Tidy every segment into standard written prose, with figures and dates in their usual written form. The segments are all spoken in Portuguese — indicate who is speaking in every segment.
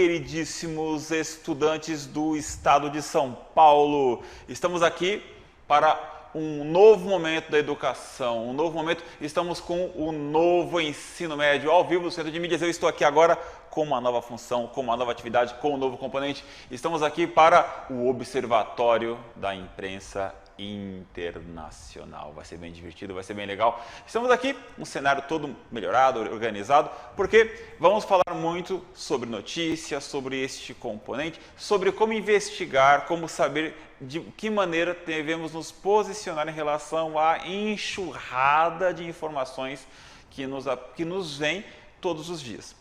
Speaker 1: queridíssimos estudantes do estado de São Paulo. Estamos aqui para um novo momento da educação, um novo momento. Estamos com o novo ensino médio ao vivo do Centro de Mídias. Eu estou aqui agora com uma nova função, com uma nova atividade, com um novo componente. Estamos aqui para o Observatório da Imprensa Internacional. Vai ser bem divertido, vai ser bem legal. Estamos aqui, um cenário todo melhorado, organizado, porque vamos falar muito sobre notícias, sobre este componente, sobre como investigar, como saber de que maneira devemos nos posicionar em relação à enxurrada de informações que nos vem todos os dias.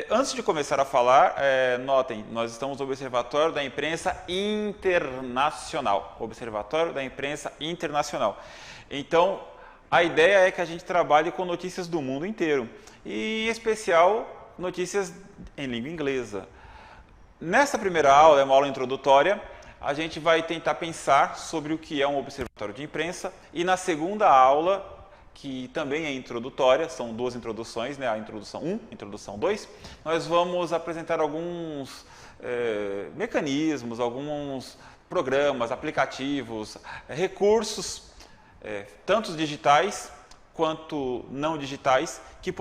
Speaker 1: Antes de começar a falar, notem, nós estamos no Observatório da Imprensa Internacional. Observatório da Imprensa Internacional. Então, a ideia é que a gente trabalhe com notícias do mundo inteiro, e em especial notícias em língua inglesa. Nessa primeira aula, é uma aula introdutória, a gente vai tentar pensar sobre o que é um observatório de imprensa, e na segunda aula, que também é introdutória, são duas introduções, né? A introdução 1, introdução 2, nós vamos apresentar alguns mecanismos, alguns programas, aplicativos, recursos, tanto digitais quanto não digitais, que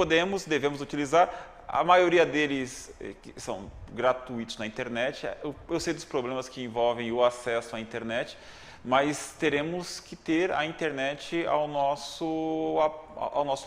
Speaker 1: devemos utilizar. A maioria deles são gratuitos na internet. Eu sei dos problemas que envolvem o acesso à internet, mas teremos que ter a internet ao nosso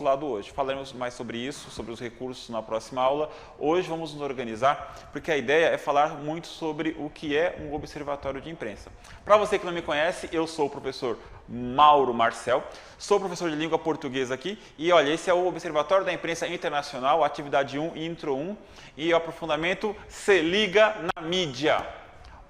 Speaker 1: lado hoje. Falaremos mais sobre isso, sobre os recursos na próxima aula. Hoje vamos nos organizar, porque a ideia é falar muito sobre o que é um observatório de imprensa. Para você que não me conhece, eu sou o professor Mauro Marcel, sou professor de língua portuguesa aqui, e olha, esse é o Observatório da Imprensa Internacional, atividade 1, intro 1, e o aprofundamento Se Liga na Mídia.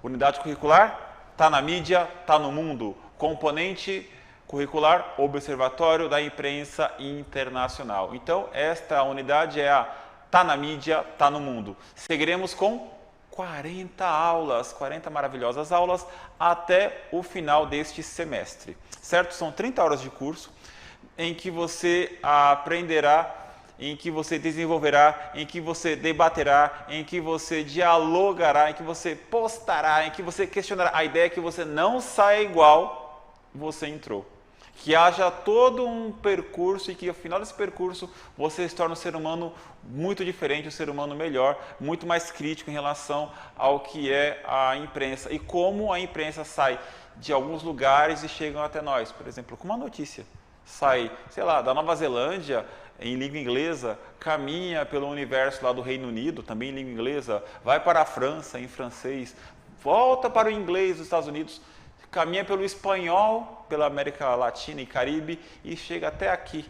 Speaker 1: Unidade curricular? Está na mídia, está no mundo. Componente curricular, Observatório da Imprensa Internacional. Então, esta unidade é a Está na mídia, está no mundo. Seguiremos com 40 aulas, 40 maravilhosas aulas, até o final deste semestre. Certo? São 30 horas de curso, em que você aprenderá, em que você desenvolverá, em que você debaterá, em que você dialogará, em que você postará, em que você questionará. A ideia é que você não saia igual você entrou. Que haja todo um percurso e que ao final desse percurso você se torne um ser humano muito diferente, um ser humano melhor, muito mais crítico em relação ao que é a imprensa e como a imprensa sai de alguns lugares e chega até nós. Por exemplo, com uma notícia. Sai, sei lá, da Nova Zelândia, em língua inglesa, caminha pelo universo lá do Reino Unido, também em língua inglesa, vai para a França, em francês, volta para o inglês dos Estados Unidos, caminha pelo espanhol, pela América Latina e Caribe e chega até aqui,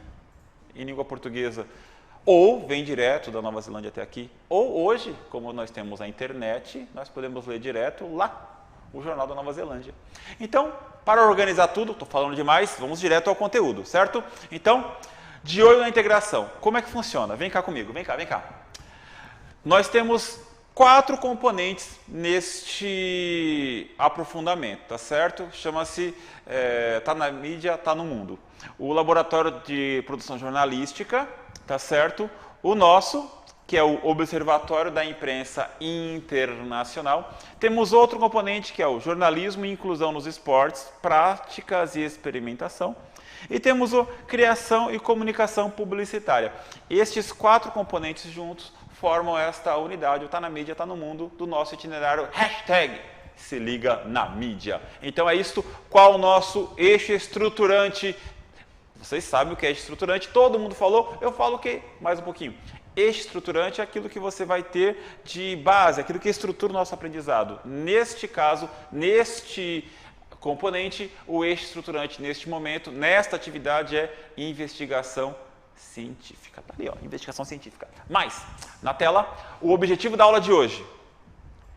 Speaker 1: em língua portuguesa. Ou vem direto da Nova Zelândia até aqui. Ou hoje, como nós temos a internet, nós podemos ler direto lá o Jornal da Nova Zelândia. Então, para organizar tudo, estou falando demais, vamos direto ao conteúdo, certo? Então, de olho na integração. Como é que funciona? Vem cá comigo, vem cá, vem cá. Nós temos 4 componentes neste aprofundamento, tá certo? Chama-se, tá na mídia, tá no mundo. O laboratório de produção jornalística, tá certo? O nosso, que é o Observatório da Imprensa Internacional. Temos outro componente que é o jornalismo e inclusão nos esportes, práticas e experimentação. E temos o criação e comunicação publicitária. Estes 4 componentes juntos formam esta unidade, o Tá na Mídia, Tá no Mundo, do nosso itinerário hashtag Se Liga na Mídia. Então é isto, qual o nosso eixo estruturante? Vocês sabem o que é eixo estruturante, todo mundo falou, eu falo o que? Mais um pouquinho. Eixo estruturante é aquilo que você vai ter de base, aquilo que estrutura o nosso aprendizado. Neste caso, neste componente, o eixo estruturante neste momento, nesta atividade é investigação científica. Tá ali, ó, investigação científica. Mas, na tela, o objetivo da aula de hoje.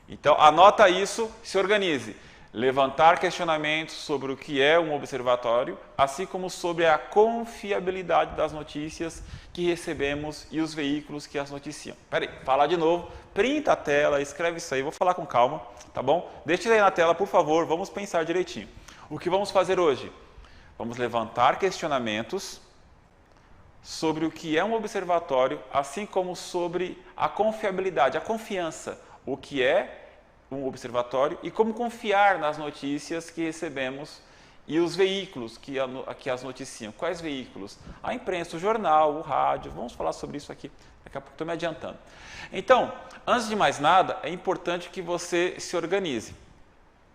Speaker 1: Então, anota isso, se organize. Levantar questionamentos sobre o que é um observatório, assim como sobre a confiabilidade das notícias que recebemos e os veículos que as noticiam. Peraí, falar de novo, printa a tela, escreve isso aí, vou falar com calma, tá bom? Deixa isso aí na tela, por favor, vamos pensar direitinho. O que vamos fazer hoje? Vamos levantar questionamentos sobre o que é um observatório, assim como sobre a confiabilidade, a confiança, o que é um observatório e como confiar nas notícias que recebemos e os veículos que as noticiam. Quais veículos? A imprensa, o jornal, o rádio. Vamos falar sobre isso aqui. Daqui a pouco estou me adiantando. Então, antes de mais nada, é importante que você se organize.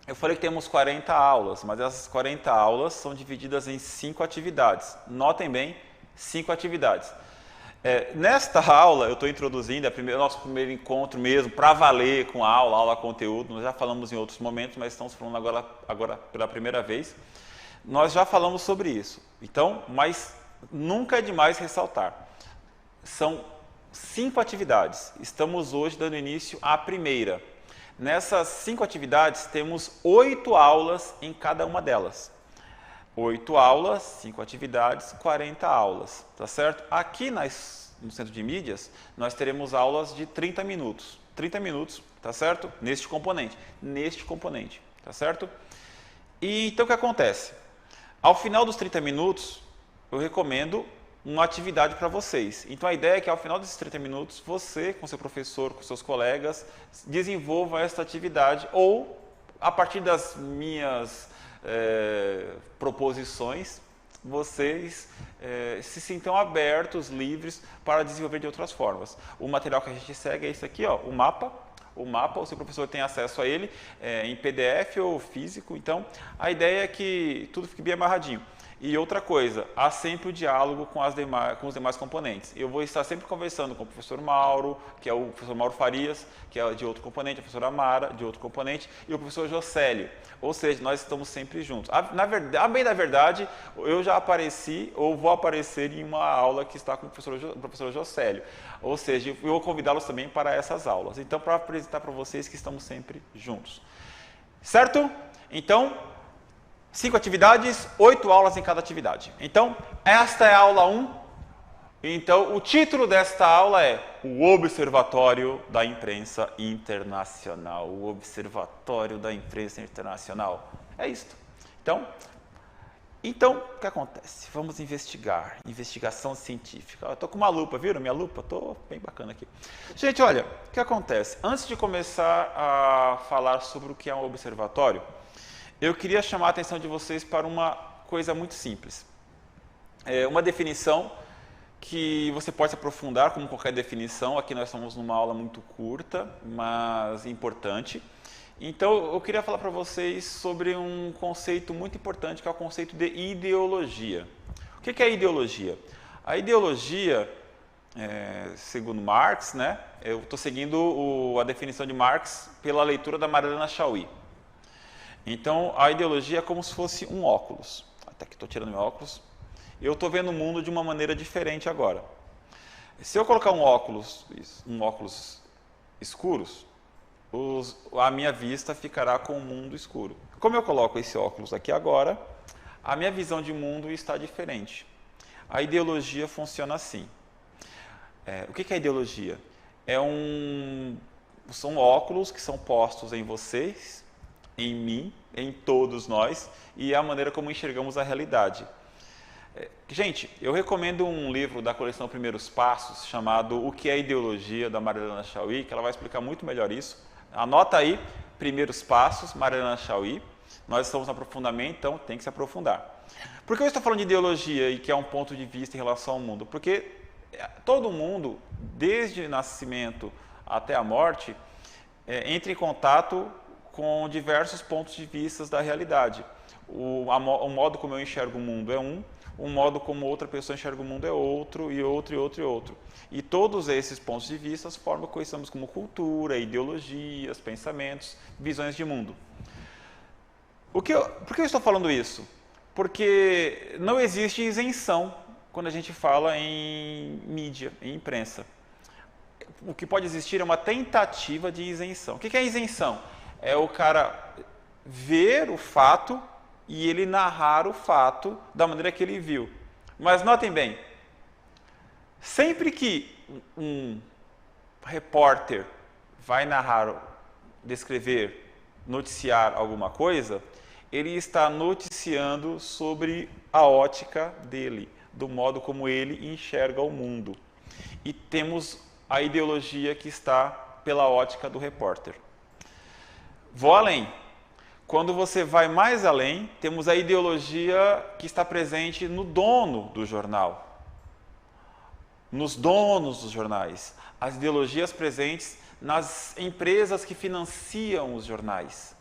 Speaker 1: Eu falei que temos 40 aulas, mas essas 40 aulas são divididas em 5 atividades. Notem bem, 5 atividades. Nesta aula, eu estou introduzindo o nosso primeiro encontro mesmo, para valer com a aula conteúdo. Nós já falamos em outros momentos, mas estamos falando agora pela primeira vez. Nós já falamos sobre isso. Então, mas nunca é demais ressaltar. São 5 atividades. Estamos hoje dando início à primeira. Nessas 5 atividades, temos 8 aulas em cada uma delas. 8 aulas, 5 atividades, 40 aulas, tá certo? Aqui no Centro de Mídias, nós teremos aulas de 30 minutos. 30 minutos, tá certo? Neste componente, tá certo? E então o que acontece? Ao final dos 30 minutos, eu recomendo uma atividade para vocês. Então a ideia é que ao final desses 30 minutos, você, com seu professor, com seus colegas, desenvolva esta atividade ou, a partir das minhas proposições, vocês se sintam abertos, livres para desenvolver de outras formas. O material que a gente segue é esse aqui, ó, o mapa, o seu professor tem acesso a ele em PDF ou físico, então a ideia é que tudo fique bem amarradinho. E outra coisa, há sempre o diálogo com os demais componentes. Eu vou estar sempre conversando com o professor Mauro, que é o professor Mauro Farias, que é de outro componente, a professora Amara, de outro componente, e o professor Jocélio. Ou seja, nós estamos sempre juntos. A bem da verdade, eu já apareci ou vou aparecer em uma aula que está com o professor Jocélio. Ou seja, eu vou convidá-los também para essas aulas. Então, para apresentar para vocês que estamos sempre juntos. Certo? Então, 5 atividades, 8 aulas em cada atividade. Então, esta é a aula 1. Então, o título desta aula é o Observatório da Imprensa Internacional. O Observatório da Imprensa Internacional. É isto. Então, o que acontece? Vamos investigar. Investigação científica. Eu estou com uma lupa, viram minha lupa? Estou bem bacana aqui. Gente, olha, o que acontece? Antes de começar a falar sobre o que é um observatório, eu queria chamar a atenção de vocês para uma coisa muito simples. Uma definição que você pode se aprofundar, como qualquer definição. Aqui nós estamos numa aula muito curta, mas importante. Então, eu queria falar para vocês sobre um conceito muito importante, que é o conceito de ideologia. O que é ideologia? A ideologia, segundo Marx, né? Eu estou seguindo a definição de Marx pela leitura da Mariana Chauí. Então, a ideologia é como se fosse um óculos. Até que estou tirando meu óculos. Eu estou vendo o mundo de uma maneira diferente agora. Se eu colocar um óculos escuros, a minha vista ficará com o mundo escuro. Como eu coloco esse óculos aqui agora, a minha visão de mundo está diferente. A ideologia funciona assim. O que é ideologia? São óculos que são postos em vocês, em mim, em todos nós, e é a maneira como enxergamos a realidade. Gente, eu recomendo um livro da coleção Primeiros Passos, chamado O que é Ideologia, da Mariana Chauí, que ela vai explicar muito melhor isso. Anota aí, Primeiros Passos, Mariana Chauí. Nós estamos no aprofundamento, então tem que se aprofundar. Por que eu estou falando de ideologia e que é um ponto de vista em relação ao mundo? Porque todo mundo, desde o nascimento até a morte, entra em contato com diversos pontos de vista da realidade. O modo como eu enxergo o mundo é o modo como outra pessoa enxerga o mundo é outro, e outro, e outro, e outro. E todos esses pontos de vista formam o que conhecemos como cultura, ideologias, pensamentos, visões de mundo. Por que eu estou falando isso? Porque não existe isenção quando a gente fala em mídia, em imprensa. O que pode existir é uma tentativa de isenção. O que é isenção? É o cara ver o fato e ele narrar o fato da maneira que ele viu. Mas notem bem, sempre que um repórter vai narrar, descrever, noticiar alguma coisa, ele está noticiando sobre a ótica dele, do modo como ele enxerga o mundo. E temos a ideologia que está pela ótica do repórter. Vou além. Quando você vai mais além, temos a ideologia que está presente no dono do jornal, nos donos dos jornais, as ideologias presentes nas empresas que financiam os jornais.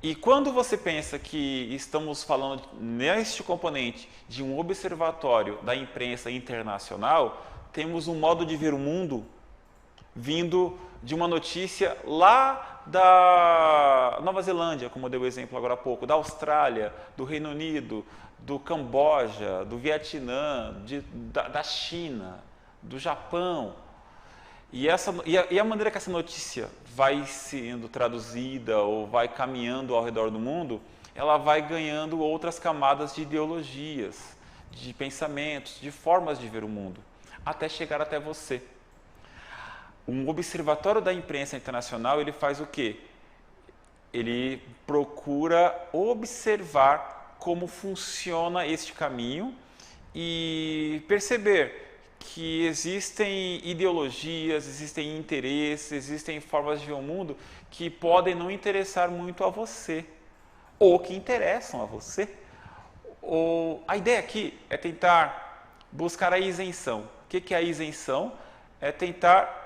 Speaker 1: E quando você pensa que estamos falando neste componente de um observatório da imprensa internacional, temos um modo de ver o mundo vindo de uma notícia lá da Nova Zelândia, como eu dei o exemplo agora há pouco, da Austrália, do Reino Unido, do Camboja, do Vietnã, da China, do Japão. E a maneira que essa notícia vai sendo traduzida ou vai caminhando ao redor do mundo, ela vai ganhando outras camadas de ideologias, de pensamentos, de formas de ver o mundo, até chegar até você. Um observatório da imprensa internacional, ele faz o quê? Ele procura observar como funciona este caminho e perceber que existem ideologias, existem interesses, existem formas de ver o mundo que podem não interessar muito a você, ou que interessam a você. A ideia aqui é tentar buscar a isenção. O que é a isenção? É tentar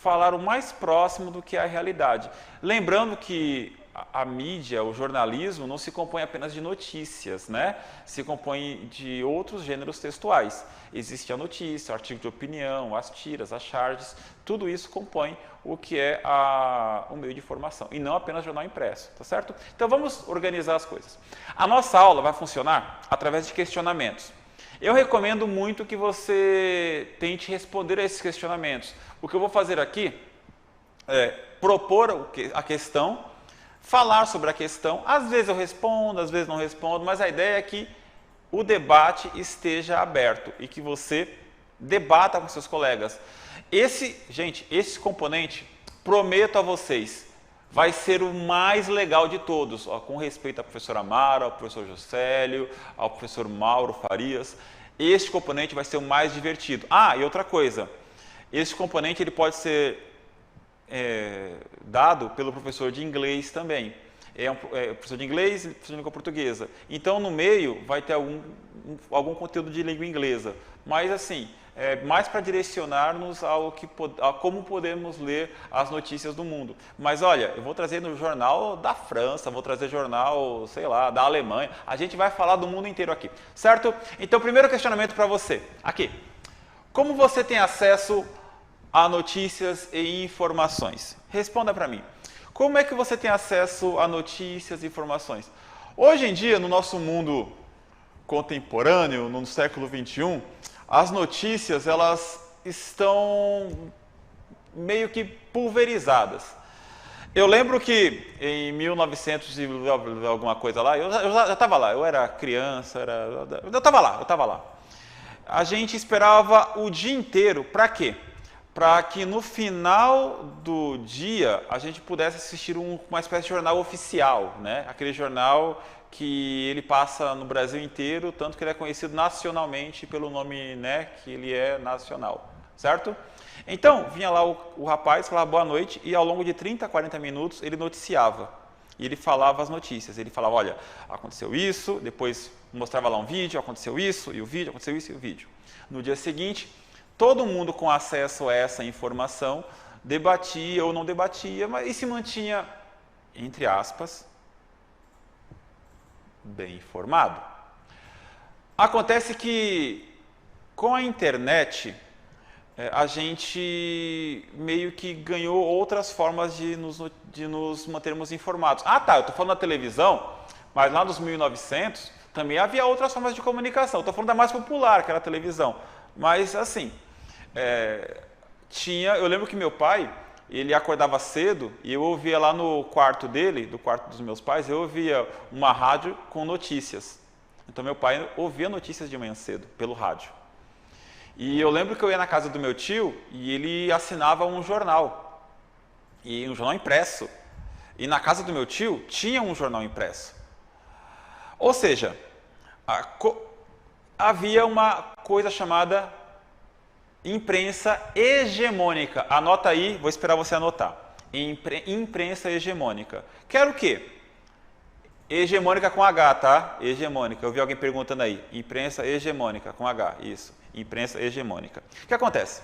Speaker 1: falar o mais próximo do que é a realidade. Lembrando que a mídia, o jornalismo, não se compõe apenas de notícias, né? Se compõe de outros gêneros textuais. Existe a notícia, o artigo de opinião, as tiras, as charges, tudo isso compõe o que é o meio de informação, e não apenas jornal impresso, tá certo? Então vamos organizar as coisas. A nossa aula vai funcionar através de questionamentos. Eu recomendo muito que você tente responder a esses questionamentos. O que eu vou fazer aqui é propor a questão, falar sobre a questão. Às vezes eu respondo, às vezes não respondo, mas a ideia é que o debate esteja aberto e que você debata com seus colegas. Esse componente, prometo a vocês, vai ser o mais legal de todos, com respeito à professora Mara, ao professor Jocélio, ao professor Mauro Farias. Este componente vai ser o mais divertido. E outra coisa, este componente ele pode ser dado pelo professor de inglês também. Professor de inglês e professor de língua portuguesa. Então, no meio, vai ter algum conteúdo de língua inglesa. Mas, assim, mais para direcionar-nos a como podemos ler as notícias do mundo. Mas, olha, eu vou trazer no jornal da França, vou trazer jornal, sei lá, da Alemanha. A gente vai falar do mundo inteiro aqui, certo? Então, primeiro questionamento para você. Aqui. Como você tem acesso a notícias e informações? Responda para mim. Como é que você tem acesso a notícias e informações? Hoje em dia, no nosso mundo contemporâneo, no século XXI, as notícias elas estão meio que pulverizadas. Eu lembro que em 1900 e alguma coisa lá, eu já estava lá, eu era criança, eu estava lá. A gente esperava o dia inteiro, para quê? Para que no final do dia a gente pudesse assistir uma espécie de jornal oficial, né? Aquele jornal que ele passa no Brasil inteiro, tanto que ele é conhecido nacionalmente pelo nome, né, que ele é nacional, certo? Então, vinha lá o rapaz, falava boa noite, e ao longo de 30, 40 minutos ele noticiava. E ele falava as notícias, ele falava, olha, aconteceu isso, depois mostrava lá um vídeo, aconteceu isso, e o vídeo, aconteceu isso e o vídeo. No dia seguinte, todo mundo com acesso a essa informação debatia ou não debatia, e se mantinha, entre aspas, bem informado. Acontece que com a internet a gente meio que ganhou outras formas de nos mantermos informados. Eu estou falando da televisão, mas lá nos 1900 também havia outras formas de comunicação. Estou falando da mais popular, que era a televisão. Mas assim, eu lembro que meu pai, ele acordava cedo e eu ouvia lá no quarto dele, do quarto dos meus pais, eu ouvia uma rádio com notícias. Então meu pai ouvia notícias de manhã cedo, pelo rádio. E eu lembro que eu ia na casa do meu tio e ele assinava um jornal impresso. E na casa do meu tio tinha um jornal impresso. Ou seja, havia uma coisa chamada imprensa hegemônica. Anota aí, vou esperar você anotar. Imprensa hegemônica. Quero o quê? Hegemônica com H, tá? Hegemônica. Eu vi alguém perguntando aí. Imprensa hegemônica com H. Isso. Imprensa hegemônica. O que acontece?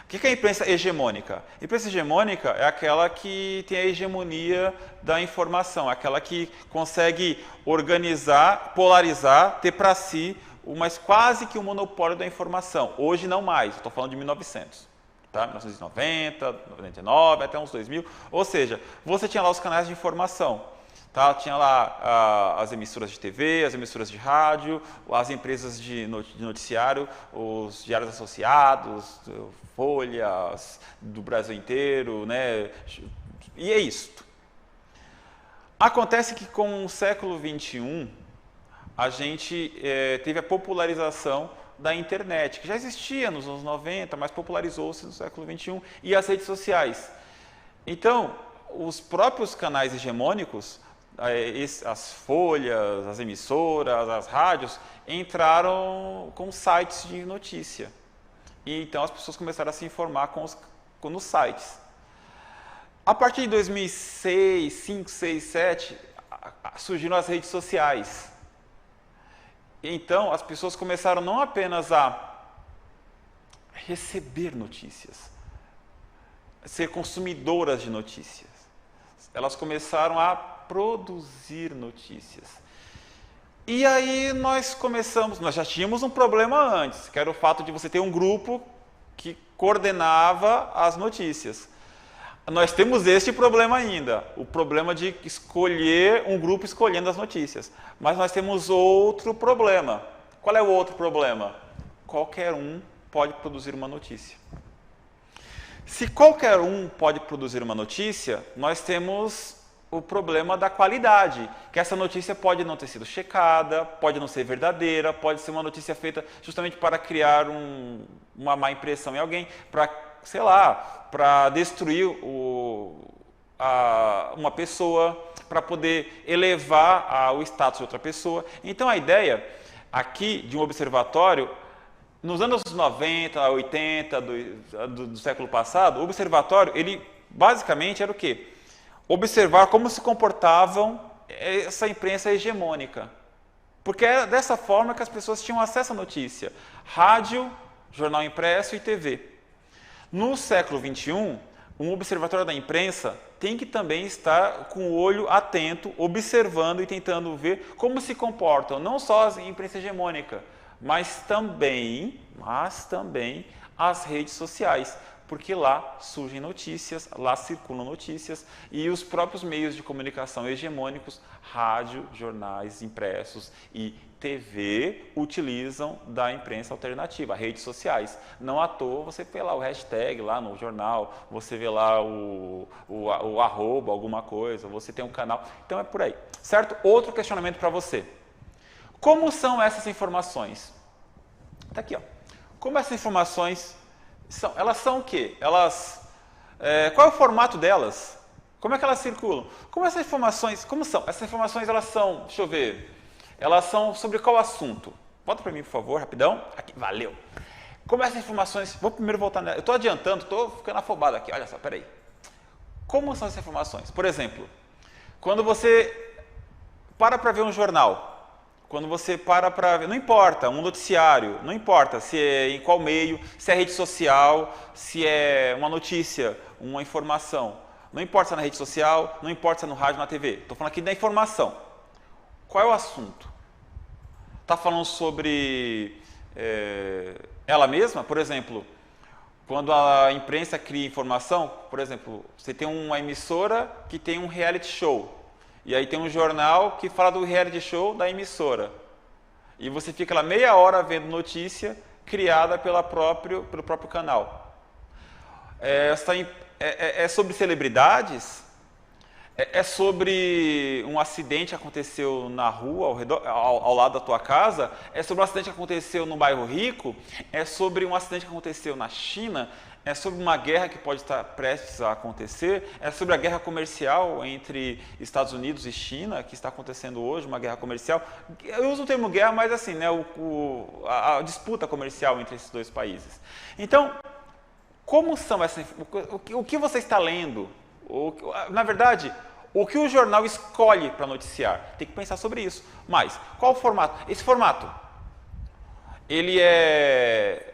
Speaker 1: O que é a imprensa hegemônica? A imprensa hegemônica é aquela que tem a hegemonia da informação, aquela que consegue organizar, polarizar, ter para si, mas quase que um monopólio da informação. Hoje não mais, estou falando de 1900. Tá? 1990, 99, até uns 2000. Ou seja, você tinha lá os canais de informação. Tá? Tinha lá as emissoras de TV, as emissoras de rádio, as empresas de noticiário, os diários associados, Folhas do Brasil inteiro, né? E é isso. Acontece que com o século XXI, a gente teve a popularização da internet, que já existia nos anos 90, mas popularizou-se no século XXI, e as redes sociais. Então, os próprios canais hegemônicos, as folhas, as emissoras, as rádios, entraram com sites de notícia. E então as pessoas começaram a se informar nos sites. A partir de 2006, 2005, 2006, 2007, surgiram as redes sociais. Então as pessoas começaram não apenas a receber notícias, a ser consumidoras de notícias. Elas começaram a produzir notícias. E aí nós já tínhamos um problema antes, que era o fato de você ter um grupo que coordenava as notícias. Nós temos este problema ainda, o problema de escolher um grupo escolhendo as notícias. Mas nós temos outro problema. Qual é o outro problema? Qualquer um pode produzir uma notícia. Se qualquer um pode produzir uma notícia, nós temos o problema da qualidade, que essa notícia pode não ter sido checada, pode não ser verdadeira, pode ser uma notícia feita justamente para criar uma má impressão em alguém, para, sei lá, para destruir uma pessoa, para poder elevar o status de outra pessoa. Então a ideia aqui de um observatório, nos anos 90, 80 do século passado, o observatório, ele basicamente era o quê? Observar como se comportavam essa imprensa hegemônica. Porque era dessa forma que as pessoas tinham acesso à notícia. Rádio, jornal impresso e TV. No século XXI, um observatório da imprensa tem que também estar com o olho atento, observando e tentando ver como se comportam não só a imprensa hegemônica, mas também as redes sociais. Porque lá surgem notícias, lá circulam notícias e os próprios meios de comunicação hegemônicos, rádio, jornais impressos e TV, utilizam da imprensa alternativa, redes sociais. Não à toa você vê lá o hashtag lá no jornal, você vê lá o arroba, alguma coisa, você tem um canal. Então é por aí, certo? Outro questionamento para você. Como são essas informações? Está aqui, ó. Como essas informações... Elas são o quê? Qual é o formato delas? Como é que elas circulam? Como essas informações, como são? Essas informações, elas são, deixa eu ver, elas são sobre qual assunto? Volta para mim, por favor, rapidão. Aqui, valeu. Como essas informações, vou primeiro voltar nela. Eu estou adiantando, estou ficando afobado aqui, olha só, peraí. Como são essas informações? Por exemplo, quando você para ver um jornal, quando você para ver, não importa, um noticiário, não importa se é em qual meio, se é rede social, se é uma notícia, uma informação. Não importa se é na rede social, não importa se é no rádio, na TV. Estou falando aqui da informação. Qual é o assunto? Está falando sobre ela mesma? Por exemplo, quando a imprensa cria informação, por exemplo, você tem uma emissora que tem um reality show. E aí tem um jornal que fala do reality show da emissora. E você fica lá meia hora vendo notícia criada pelo próprio canal. É sobre celebridades? É sobre um acidente que aconteceu na rua, ao lado da tua casa? É sobre um acidente que aconteceu no bairro rico? É sobre um acidente que aconteceu na China? é sobre uma guerra que pode estar prestes a acontecer, é sobre a guerra comercial entre Estados Unidos e China, que está acontecendo hoje, uma guerra comercial. Eu uso o termo guerra, mas assim, né, a disputa comercial entre esses dois países. Então, como são essas, o que você está lendo? Na verdade, o que o jornal escolhe para noticiar? Tem que pensar sobre isso. Mas, qual o formato? Esse formato, ele é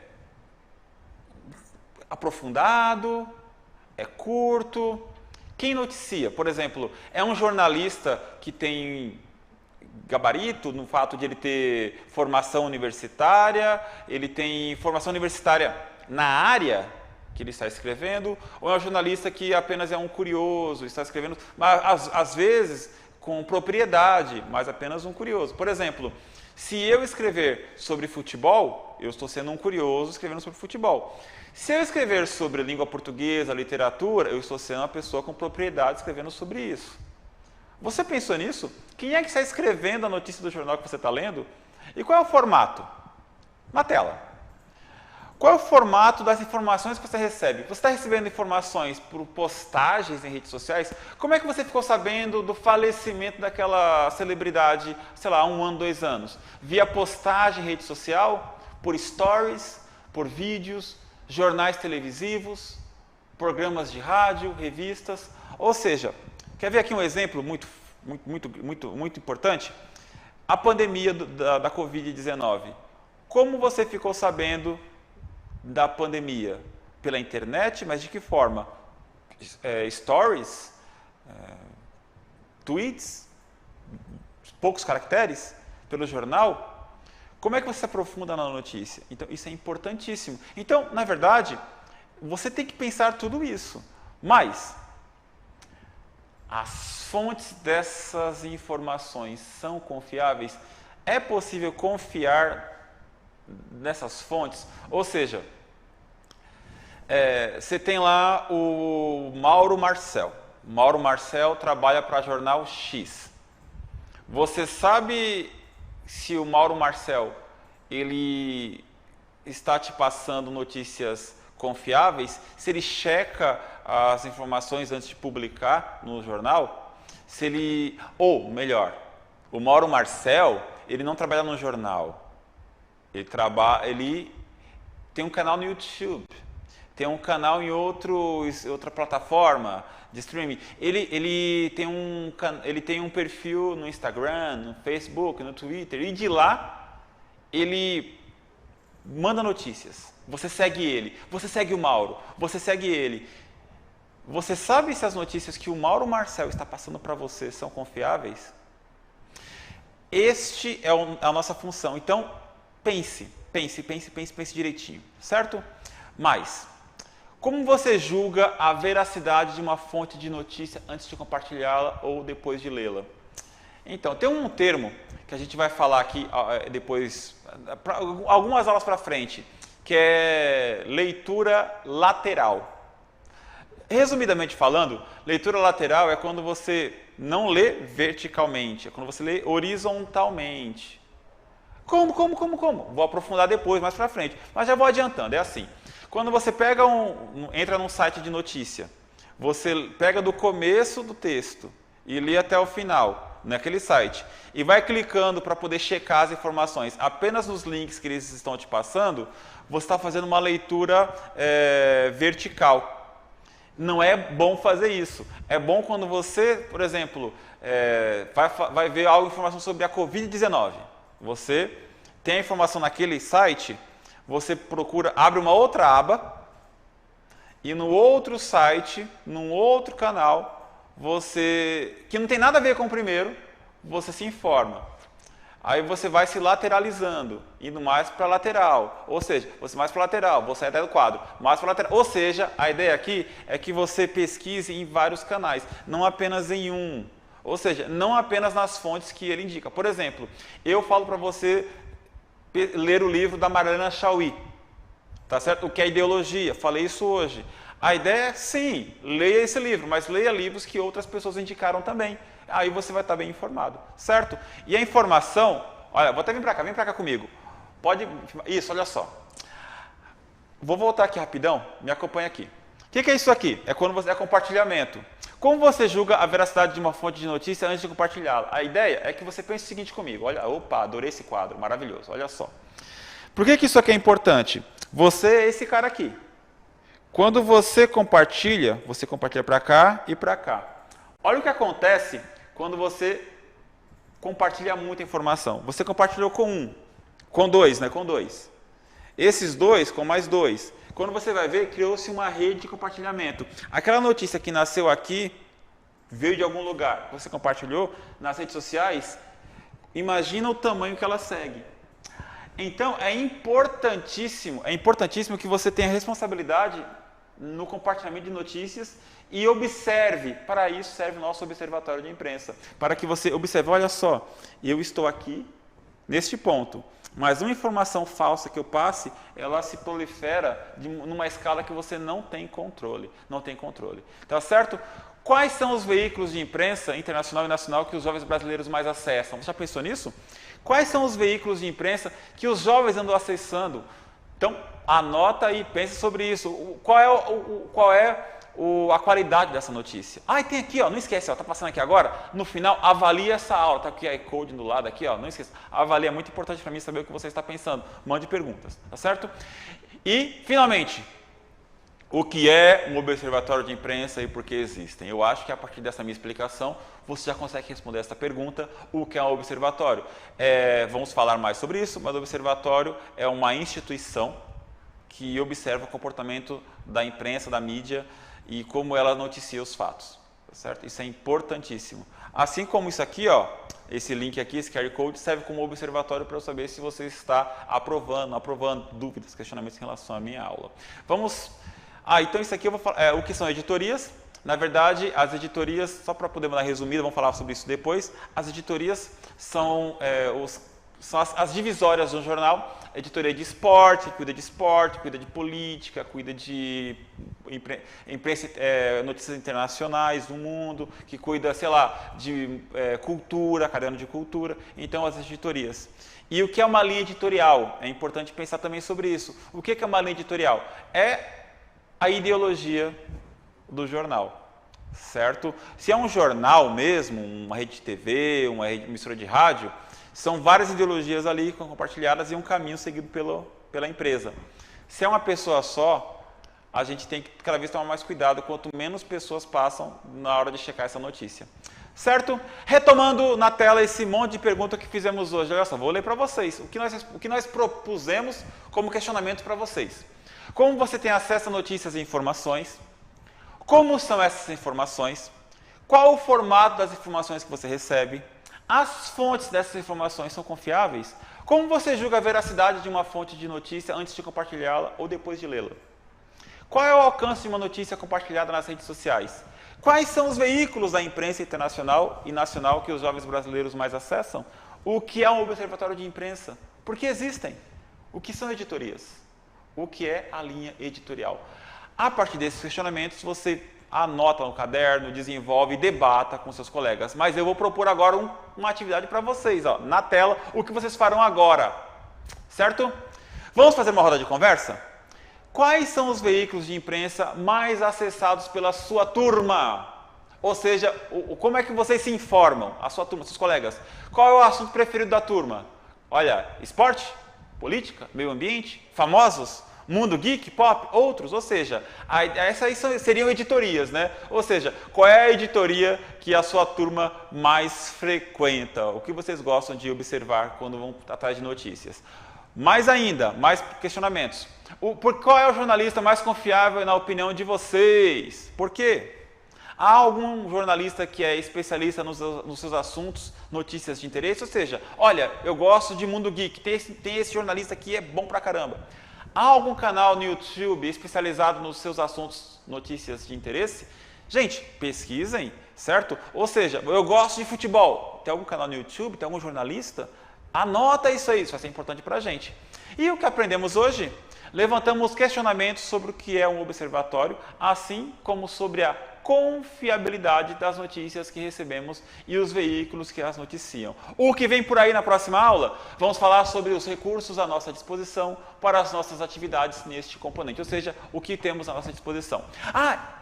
Speaker 1: aprofundado, é curto. Quem noticia, por exemplo, é um jornalista que tem gabarito no fato de ele ter formação universitária, ele tem formação universitária na área que ele está escrevendo, ou é um jornalista que apenas é um curioso, está escrevendo, mas às vezes com propriedade, mas apenas um curioso. Por exemplo, se eu escrever sobre futebol, eu estou sendo um curioso escrevendo sobre futebol. Se eu escrever sobre língua portuguesa, literatura, eu estou sendo uma pessoa com propriedade escrevendo sobre isso. Você pensou nisso? Quem é que está escrevendo a notícia do jornal que você está lendo? E qual é o formato? Na tela. Qual é o formato das informações que você recebe? Você está recebendo informações por postagens em redes sociais? Como é que você ficou sabendo do falecimento daquela celebridade, sei lá, há 1 ano, 2 anos? Via postagem em rede social? Por stories? Por vídeos? Jornais televisivos, programas de rádio, revistas. Ou seja, quer ver aqui um exemplo muito importante? A pandemia da Covid-19. Como você ficou sabendo da pandemia? Pela internet, mas de que forma? Stories? Tweets? Poucos caracteres? Pelo jornal? Como é que você se aprofunda na notícia? Então, isso é importantíssimo. Então, na verdade, você tem que pensar tudo isso. Mas, as fontes dessas informações são confiáveis? É possível confiar nessas fontes? Ou seja, você tem lá o Mauro Marcel. Mauro Marcel trabalha para jornal X. Você sabe se o Mauro Marcel ele está te passando notícias confiáveis, se ele checa as informações antes de publicar no jornal, se ele, ou melhor, o Mauro Marcel, ele não trabalha no jornal, ele tem um canal no YouTube, tem um canal em outra plataforma de streaming. Ele tem um perfil no Instagram, no Facebook, no Twitter, e de lá ele manda notícias. Você segue ele, você segue o Mauro, você segue ele. Você sabe se as notícias que o Mauro Marcel está passando para você são confiáveis? Este é a nossa função. Então, pense direitinho, certo? Mas, como você julga a veracidade de uma fonte de notícia antes de compartilhá-la ou depois de lê-la? Então, tem um termo que a gente vai falar aqui depois, algumas aulas para frente, que é leitura lateral. Resumidamente falando, leitura lateral é quando você não lê verticalmente, é quando você lê horizontalmente. Como? Vou aprofundar depois, mais para frente, mas já vou adiantando, é assim. Quando você entra num site de notícia, você pega do começo do texto e lê até o final, naquele site, e vai clicando para poder checar as informações apenas nos links que eles estão te passando, você está fazendo uma leitura vertical. Não é bom fazer isso. É bom quando você, por exemplo, vai ver informação sobre a Covid-19. Você tem a informação naquele site, você procura, abre uma outra aba e no outro site, num outro canal, que não tem nada a ver com o primeiro, você se informa. Aí você vai se lateralizando, indo mais para a lateral. Ou seja, você mais para a lateral, vou sair até do quadro, mais para a lateral. Ou seja, a ideia aqui é que você pesquise em vários canais, não apenas em um. Ou seja, não apenas nas fontes que ele indica. Por exemplo, eu falo para você ler o livro da Mariana Chauí, tá certo? O que é ideologia, falei isso hoje. A ideia é, sim, leia esse livro, mas leia livros que outras pessoas indicaram também. Aí você vai estar bem informado, certo? E a informação, olha, vou até vem para cá comigo. Isso, olha só. Vou voltar aqui rapidão, me acompanha aqui. O que é isso aqui? É quando você é compartilhamento. Como você julga a veracidade de uma fonte de notícia antes de compartilhá-la? A ideia é que você pense o seguinte comigo. Olha, opa, adorei esse quadro, maravilhoso, olha só. Por que isso aqui é importante? Você é esse cara aqui. Quando você compartilha para cá e para cá. Olha o que acontece quando você compartilha muita informação. Você compartilhou com um, com dois, né? Com dois. Esses dois com mais dois. Quando você vai ver, criou-se uma rede de compartilhamento. Aquela notícia que nasceu aqui, veio de algum lugar, você compartilhou nas redes sociais, imagina o tamanho que ela segue. Então, é importantíssimo que você tenha responsabilidade no compartilhamento de notícias e observe. Para isso serve o nosso observatório de imprensa. Para que você observe, olha só, eu estou aqui neste ponto. Mas uma informação falsa que eu passe, ela se prolifera numa escala que você não tem controle. Não tem controle. Tá certo? Quais são os veículos de imprensa internacional e nacional que os jovens brasileiros mais acessam? Você já pensou nisso? Quais são os veículos de imprensa que os jovens andam acessando? Então, anota e pense sobre isso. Qual é a qualidade dessa notícia? Ah, e tem aqui, ó, não esquece, está passando aqui agora, no final, avalie essa aula, está aqui a code do lado, aqui, ó, não esqueça. Avalie, é muito importante para mim saber o que você está pensando. Mande perguntas, tá certo? E, finalmente, o que é um observatório de imprensa e por que existem? Eu acho que a partir dessa minha explicação, você já consegue responder essa pergunta, o que é um observatório. Vamos falar mais sobre isso, mas o observatório é uma instituição que observa o comportamento da imprensa, da mídia, e como ela noticia os fatos, tá certo? Isso é importantíssimo. Assim como isso aqui, ó, esse link aqui, esse QR Code, serve como observatório para eu saber se você está aprovando dúvidas, questionamentos em relação à minha aula. Vamos... então isso aqui eu vou falar, o que são editorias. Na verdade, as editorias, só para poder dar resumida, vamos falar sobre isso depois, as editorias são as divisórias do jornal. Editoria de esporte, cuida de política, cuida de imprensa, notícias internacionais do mundo, que cuida, sei lá, de cultura, caderno de cultura. Então, as editorias. E o que é uma linha editorial? É importante pensar também sobre isso. O que é uma linha editorial? É a ideologia do jornal, certo? Se é um jornal mesmo, uma rede de TV, uma emissora de rádio, são várias ideologias ali compartilhadas e um caminho seguido pela empresa. Se é uma pessoa só, a gente tem que cada vez tomar mais cuidado, quanto menos pessoas passam na hora de checar essa notícia. Certo? Retomando na tela esse monte de perguntas que fizemos hoje. Olha só, vou ler para vocês. O que nós propusemos como questionamento para vocês. Como você tem acesso a notícias e informações? Como são essas informações? Qual o formato das informações que você recebe? As fontes dessas informações são confiáveis? Como você julga a veracidade de uma fonte de notícia antes de compartilhá-la ou depois de lê-la? Qual é o alcance de uma notícia compartilhada nas redes sociais? Quais são os veículos da imprensa internacional e nacional que os jovens brasileiros mais acessam? O que é um observatório de imprensa? Por que existem? O que são editorias? O que é a linha editorial? A partir desses questionamentos, você anota no caderno, desenvolve e debata com seus colegas. Mas eu vou propor agora uma atividade para vocês, ó, na tela, o que vocês farão agora. Certo? Vamos fazer uma roda de conversa? Quais são os veículos de imprensa mais acessados pela sua turma? Ou seja, como é que vocês se informam, a sua turma, seus colegas? Qual é o assunto preferido da turma? Olha, esporte, política, meio ambiente, famosos, mundo geek, pop, outros. Ou seja, essas aí seriam editorias, né? Ou seja, qual é a editoria que a sua turma mais frequenta? O que vocês gostam de observar quando vão atrás de notícias? Mais ainda, mais questionamentos. Qual é o jornalista mais confiável na opinião de vocês? Por quê? Há algum jornalista que é especialista nos seus assuntos, notícias de interesse? Ou seja, olha, eu gosto de mundo geek, tem esse jornalista aqui, é bom pra caramba. Há algum canal no YouTube especializado nos seus assuntos, notícias de interesse? Gente, pesquisem, certo? Ou seja, eu gosto de futebol. Tem algum canal no YouTube? Tem algum jornalista? Anota isso aí, isso vai ser importante para a gente. E o que aprendemos hoje? Levantamos questionamentos sobre o que é um observatório, assim como sobre a confiabilidade das notícias que recebemos e os veículos que as noticiam. O que vem por aí na próxima aula? Vamos falar sobre os recursos à nossa disposição para as nossas atividades neste componente, ou seja, o que temos à nossa disposição.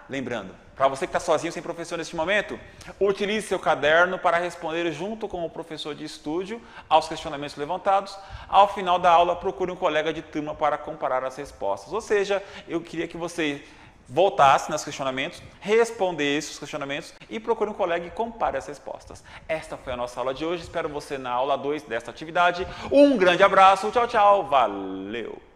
Speaker 1: Lembrando, para você que está sozinho, sem professor neste momento, utilize seu caderno para responder junto com o professor de estúdio aos questionamentos levantados. Ao final da aula, procure um colega de turma para comparar as respostas. Ou seja, eu queria que você voltasse nos questionamentos, respondesse os questionamentos e procure um colega e compare as respostas. Esta foi a nossa aula de hoje. Espero você na aula 2 desta atividade. Um grande abraço, tchau, tchau, valeu!